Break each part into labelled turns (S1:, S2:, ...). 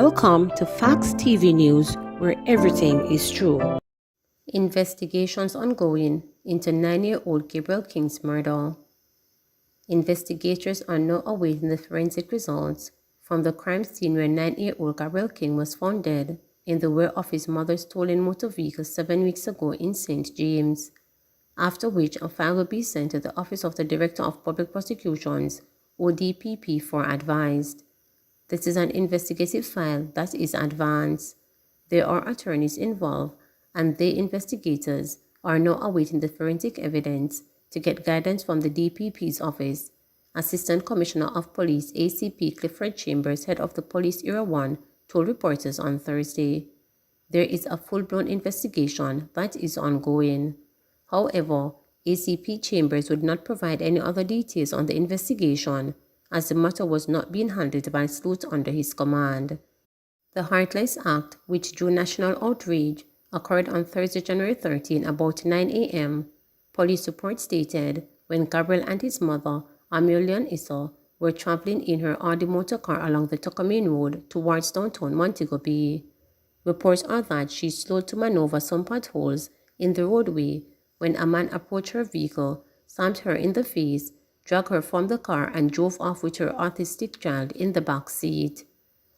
S1: Welcome to Facts TV News, where everything is true. Investigations ongoing into 9-year-old Gabriel King's murder. Investigators are now awaiting the forensic results from the crime scene where 9-year-old Gabriel King was found dead in the rear of his mother's stolen motor vehicle 7 weeks ago in St. James, after which a file will be sent to the Office of the Director of Public Prosecutions, ODPP, for advice. This is an investigative file that is advanced. There are attorneys involved, and the investigators are now awaiting the forensic evidence to get guidance from the DPP's office. Assistant Commissioner of Police ACP Clifford Chambers, head of the Police Area 1, told reporters on Thursday. There is a full-blown investigation that is ongoing. However, ACP Chambers would not provide any other details on the investigation, as the matter was not being handled by sleuths under his command. The Heartless Act, which drew national outrage, occurred on Thursday, January 13, about 9 a.m. Police report stated when Gabriel and his mother, Amelia Issa, were traveling in her Audi motor car along the Tuckerman Road towards downtown Montego Bay. Reports are that she slowed to maneuver some potholes in the roadway when a man approached her vehicle, slammed her in the face, dragged her from the car, and drove off with her autistic child in the back seat.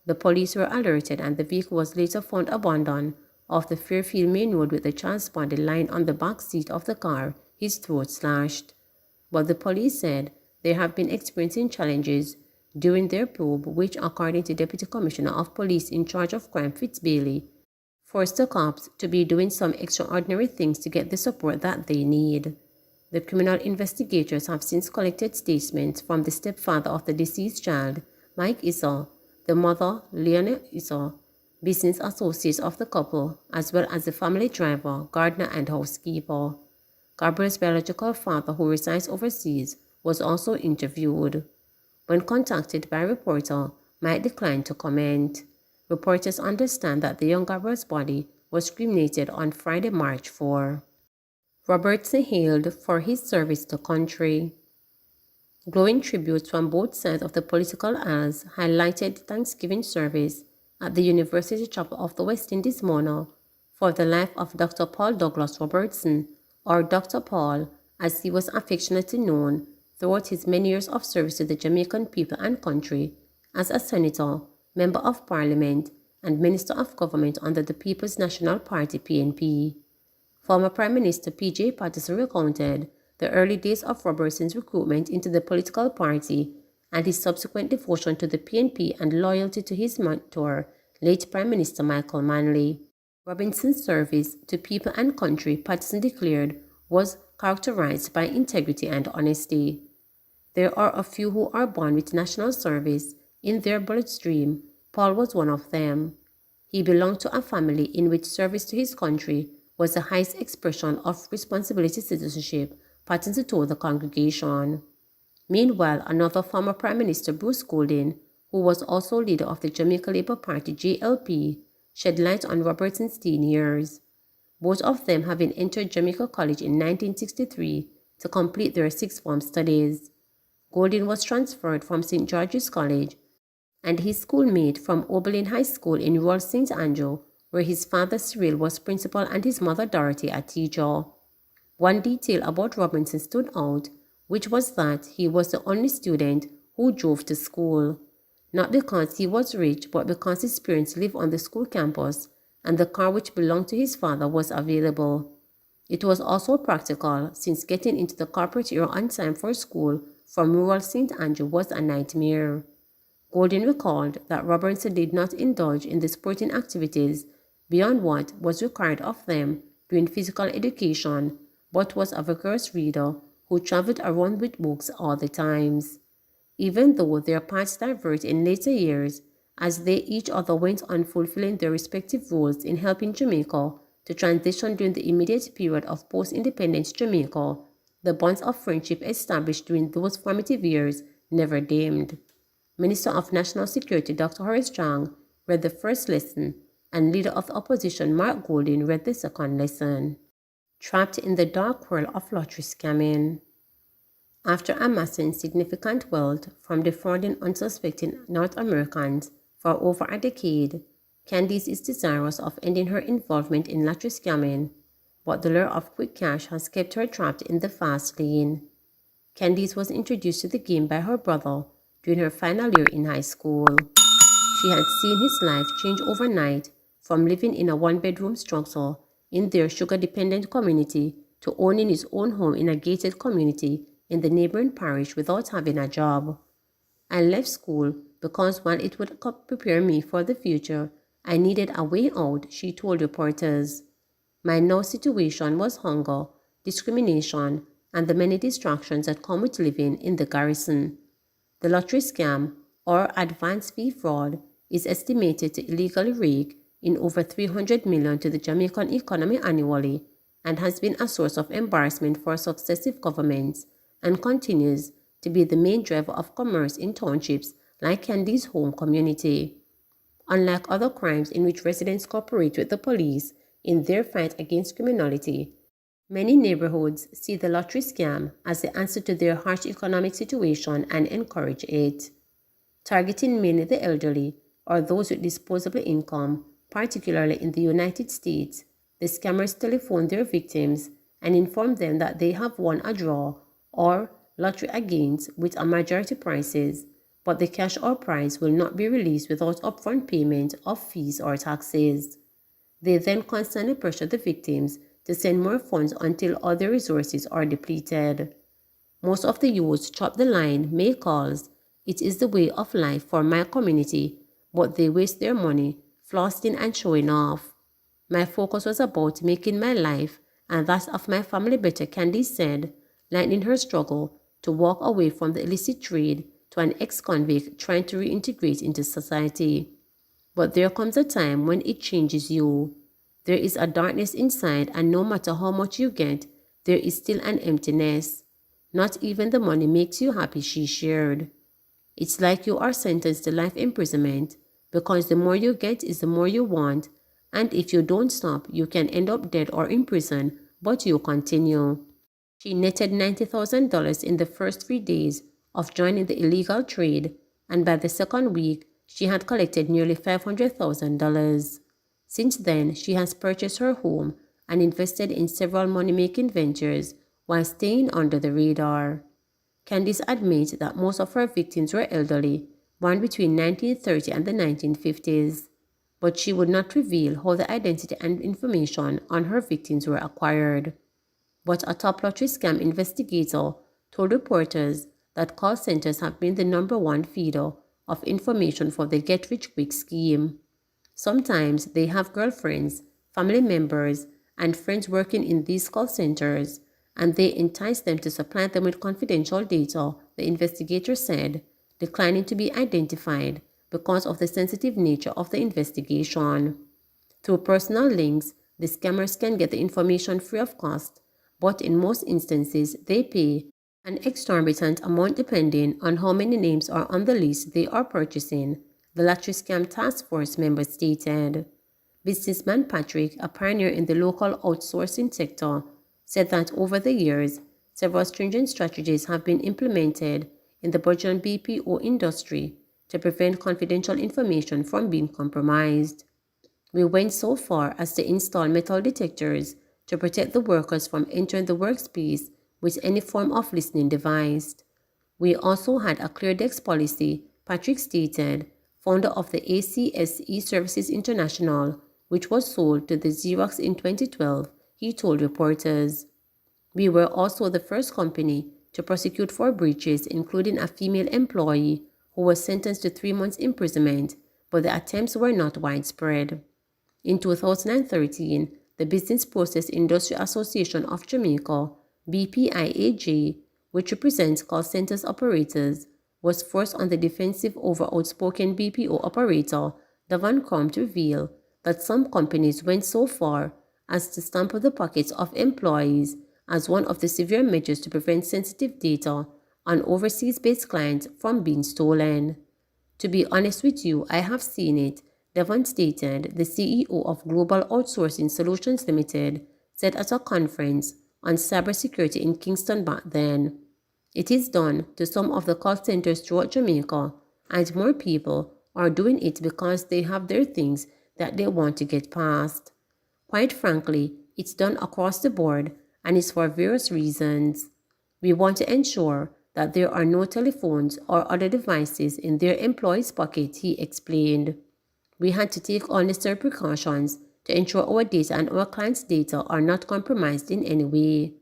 S1: The police were alerted, and the vehicle was later found abandoned off the Fairfield Main Road with the child's body lying on the back seat of the car, his throat slashed. But the police said they have been experiencing challenges during their probe, which, according to Deputy Commissioner of Police in charge of crime Fitzbailey, forced the cops to be doing some extraordinary things to get the support that they need. The criminal investigators have since collected statements from the stepfather of the deceased child, Mike Issa, the mother, Leona Issa, business associates of the couple, as well as the family driver, gardener, and housekeeper. Gabriel's biological father, who resides overseas, was also interviewed. When contacted by a reporter, Mike declined to comment. Reporters understand that the young Gabriel's body was cremated on Friday, March 4. Robertson hailed for his service to country. Glowing tributes from both sides of the political aisles highlighted Thanksgiving service at the University Chapel of the West Indies Mona for the life of Dr. Paul Douglas Robertson, or Dr. Paul, as he was affectionately known throughout his many years of service to the Jamaican people and country as a senator, member of parliament, and minister of government under the People's National Party (PNP). Former Prime Minister P.J. Patterson recounted the early days of Robertson's recruitment into the political party and his subsequent devotion to the PNP and loyalty to his mentor, late Prime Minister Michael Manley. Robertson's service to people and country, Patterson declared, was characterized by integrity and honesty. There are a few who are born with national service in their bloodstream. Paul was one of them. He belonged to a family in which service to his country was the highest expression of responsibility citizenship, Patterson told the congregation. Meanwhile, another former Prime Minister, Bruce Golding, who was also leader of the Jamaica Labour Party (JLP), shed light on Robertson's teen years. Both of them having entered Jamaica College in 1963 to complete their sixth form studies. Golding was transferred from St. George's College, and his schoolmate from Oberlin High School in rural St. Andrew, where his father Cyril was principal and his mother Dorothy a teacher. One detail about Robinson stood out, which was that he was the only student who drove to school, not because he was rich, but because his parents lived on the school campus and the car which belonged to his father was available. It was also practical, since getting into the corporate area on time for school from rural St. Andrew was a nightmare. Golding recalled that Robertson did not indulge in the sporting activities beyond what was required of them during physical education, but was a vigorous reader who traveled around with books all the times. Even though their paths diverged in later years, as they each other went on fulfilling their respective roles in helping Jamaica to transition during the immediate period of post-independence Jamaica, the bonds of friendship established during those formative years never dimmed. Minister of National Security Dr. Horace Chang read the first lesson, and leader of the opposition Mark Golding read the second lesson. Trapped in the dark world of lottery scamming. After amassing significant wealth from defrauding unsuspecting North Americans For over a decade, Candice is desirous of ending her involvement in lottery scamming, but the lure of quick cash has kept her trapped in the fast lane. Candice was introduced to the game by her brother during her final year in high school. She had seen his life change overnight from living in a one-bedroom structure in their sugar-dependent community to owning his own home in a gated community in the neighboring parish without having a job. I left school because while it would prepare me for the future, I needed a way out, she told reporters. My now situation was hunger, discrimination, and the many distractions that come with living in the garrison. The lottery scam, or advance fee fraud, is estimated to illegally rake in over $300 million to the Jamaican economy annually and has been a source of embarrassment for successive governments and continues to be the main driver of commerce in townships like Candy's home community. Unlike other crimes in which residents cooperate with the police in their fight against criminality, many neighborhoods see the lottery scam as the answer to their harsh economic situation and encourage it. Targeting mainly the elderly or those with disposable income, particularly in the United States, the scammers telephone their victims and inform them that they have won a draw or lottery against with a majority prizes, but the cash or prize will not be released without upfront payment of fees or taxes. They then constantly pressure the victims to send more funds until all their resources are depleted. Most of the youths chop the line, make calls. It is the way of life for my community, but they waste their money flossing and showing off. My focus was about making my life and that of my family better, Candy said, lightening her struggle to walk away from the illicit trade to an ex-convict trying to reintegrate into society. But there comes a time when it changes you. There is a darkness inside, and no matter how much you get, there is still an emptiness. Not even the money makes you happy, she shared. It's like you are sentenced to life imprisonment because the more you get is the more you want, and if you don't stop, you can end up dead or in prison, but you continue. She netted $90,000 in the first 3 days of joining the illegal trade, and by the second week, she had collected nearly $500,000. Since then, she has purchased her home and invested in several money-making ventures while staying under the radar. Candice admits that most of her victims were elderly, born between 1930 and the 1950s, but she would not reveal how the identity and information on her victims were acquired. But a top lottery scam investigator told reporters that call centers have been the #1 feeder of information for the get-rich-quick scheme. Sometimes they have girlfriends, family members, and friends working in these call centers, and they entice them to supply them with confidential data, the investigator said, declining to be identified because of the sensitive nature of the investigation. Through personal links, the scammers can get the information free of cost, but in most instances, they pay an exorbitant amount depending on how many names are on the list they are purchasing, the Lottery Scam Task Force member stated. Businessman Patrick, a pioneer in the local outsourcing sector, said that over the years, several stringent strategies have been implemented in the burgeoning BPO industry to prevent confidential information from being compromised. We went so far as to install metal detectors to protect the workers from entering the workspace with any form of listening device. We also had a clear desk policy, Patrick stated, founder of the ACSE Services International, which was sold to the Xerox in 2012, he told reporters. We were also the first company to prosecute for breaches, including a female employee who was sentenced to 3 months imprisonment, but the attempts were not widespread. In 2013, the Business Process Industry Association of Jamaica, BPIAJ, which represents call centers operators, was forced on the defensive over outspoken BPO operator Davon Crum to reveal that some companies went so far as to stamp the pockets of employees as one of the severe measures to prevent sensitive data on overseas-based clients from being stolen. To be honest with you, I have seen it, Devon stated, the CEO of Global Outsourcing Solutions Limited, said at a conference on cybersecurity in Kingston back then. It is done to some of the call centers throughout Jamaica, and more people or doing it because they have their things that they want to get past. Quite frankly, it's done across the board and it's for various reasons. We want to ensure that there are no telephones or other devices in their employees' pocket, he explained. We had to take all necessary precautions to ensure our data and our clients' data are not compromised in any way.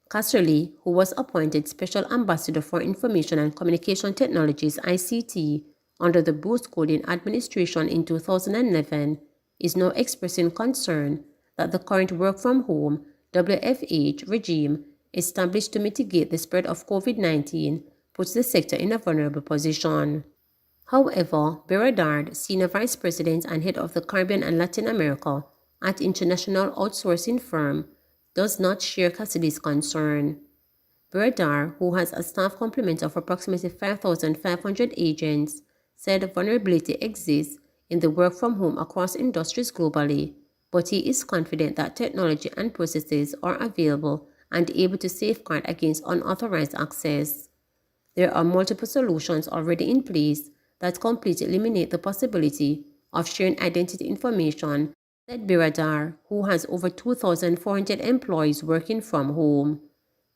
S1: Casserly, who was appointed Special Ambassador for Information and Communication Technologies (ICT) under the Bruce Golding administration in 2011, is now expressing concern that the current work-from-home WFH regime established to mitigate the spread of COVID-19 puts the sector in a vulnerable position. However, Berardard, Senior Vice President and Head of the Caribbean and Latin America at international outsourcing firm, does not share Cassidy's concern. Berardard, who has a staff complement of approximately 5,500 agents, said vulnerability exists in the work from home across industries globally, but he is confident that technology and processes are available and able to safeguard against unauthorized access. There are multiple solutions already in place that completely eliminate the possibility of sharing identity information, said Biradar, who has over 2,400 employees working from home.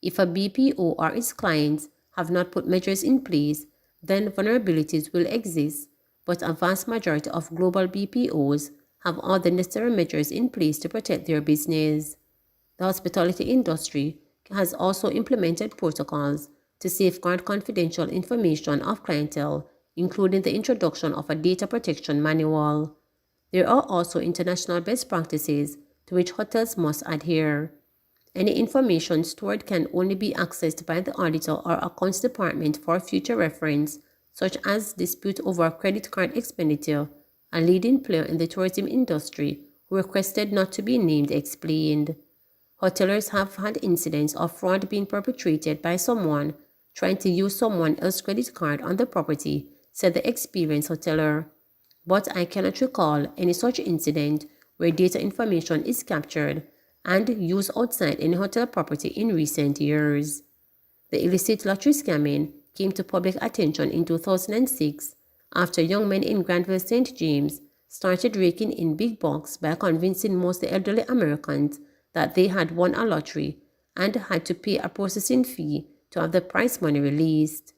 S1: If a BPO or its clients have not put measures in place, then vulnerabilities will exist, but a vast majority of global BPOs have all the necessary measures in place to protect their business. The hospitality industry has also implemented protocols to safeguard confidential information of clientele, including the introduction of a data protection manual. There are also international best practices to which hotels must adhere. Any information stored can only be accessed by the auditor or accounts department for future reference, such as dispute over credit card expenditure. A leading player in the tourism industry who requested not to be named explained. Hoteliers have had incidents of fraud being perpetrated by someone trying to use someone else's credit card on the property, said the experienced hotelier. But I cannot recall any such incident where data information is captured and used outside any hotel property in recent years. The illicit lottery scamming came to public attention in 2006 after young men in Granville, St. James started raking in big bucks by convincing most elderly Americans that they had won a lottery and had to pay a processing fee to have the prize money released.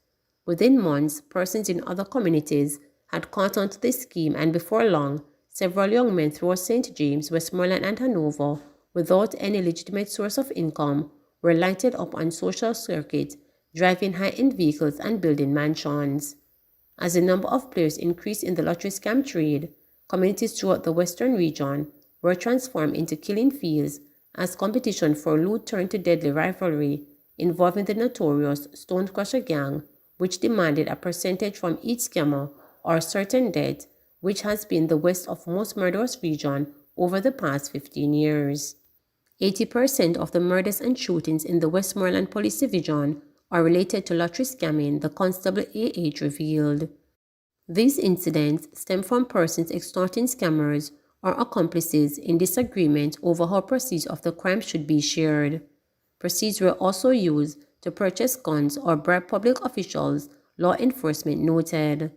S1: Within months, persons in other communities had caught on to the scheme, and before long, several young men throughout St. James, Westmoreland, and Hanover, without any legitimate source of income, were lighted up on social circuits, driving high-end vehicles and building mansions. As the number of players increased in the lottery scam trade, communities throughout the western region were transformed into killing fields as competition for loot turned to deadly rivalry involving the notorious Stone Crusher gang, which demanded a percentage from each scammer or certain debt, which has been the west of most murderous region over the past 15 years. 80% of the murders and shootings in the Westmoreland Police Division are related to lottery scamming, the Constable A.H. revealed. These incidents stem from persons extorting scammers or accomplices in disagreement over how proceeds of the crime should be shared. Proceeds were also used to purchase guns or bribe public officials, law enforcement noted.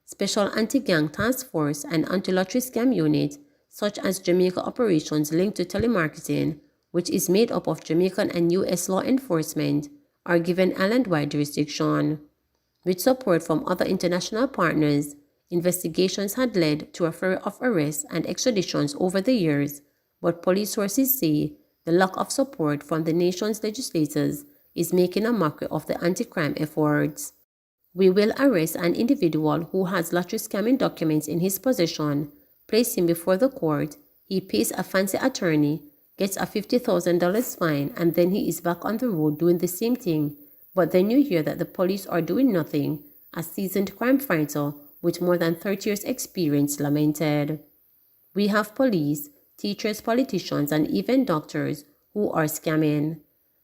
S1: Special Anti-Gang Task Force and Anti-Lottery Scam Unit, such as Jamaica operations linked to telemarketing, which is made up of Jamaican and U.S. law enforcement, are given island-wide jurisdiction. With support from other international partners, investigations had led to a flurry of arrests and extraditions over the years, but police sources say the lack of support from the nation's legislators is making a mockery of the anti-crime efforts. We will arrest an individual who has lottery scamming documents in his possession, place him before the court, he pays a fancy attorney, gets a $50,000 fine, and then he is back on the road doing the same thing. But then you hear that the police are doing nothing, a seasoned crime fighter with more than 30 years' experience lamented. We have police, teachers, politicians, and even doctors who are scamming.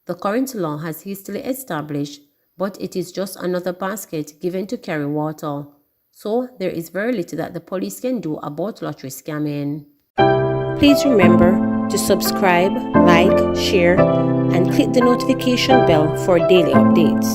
S1: The current law has hastily established, but it is just another basket given to carry water. So there is very little that the police can do about lottery scamming. Please remember to subscribe, like, share, and click the notification bell for daily updates.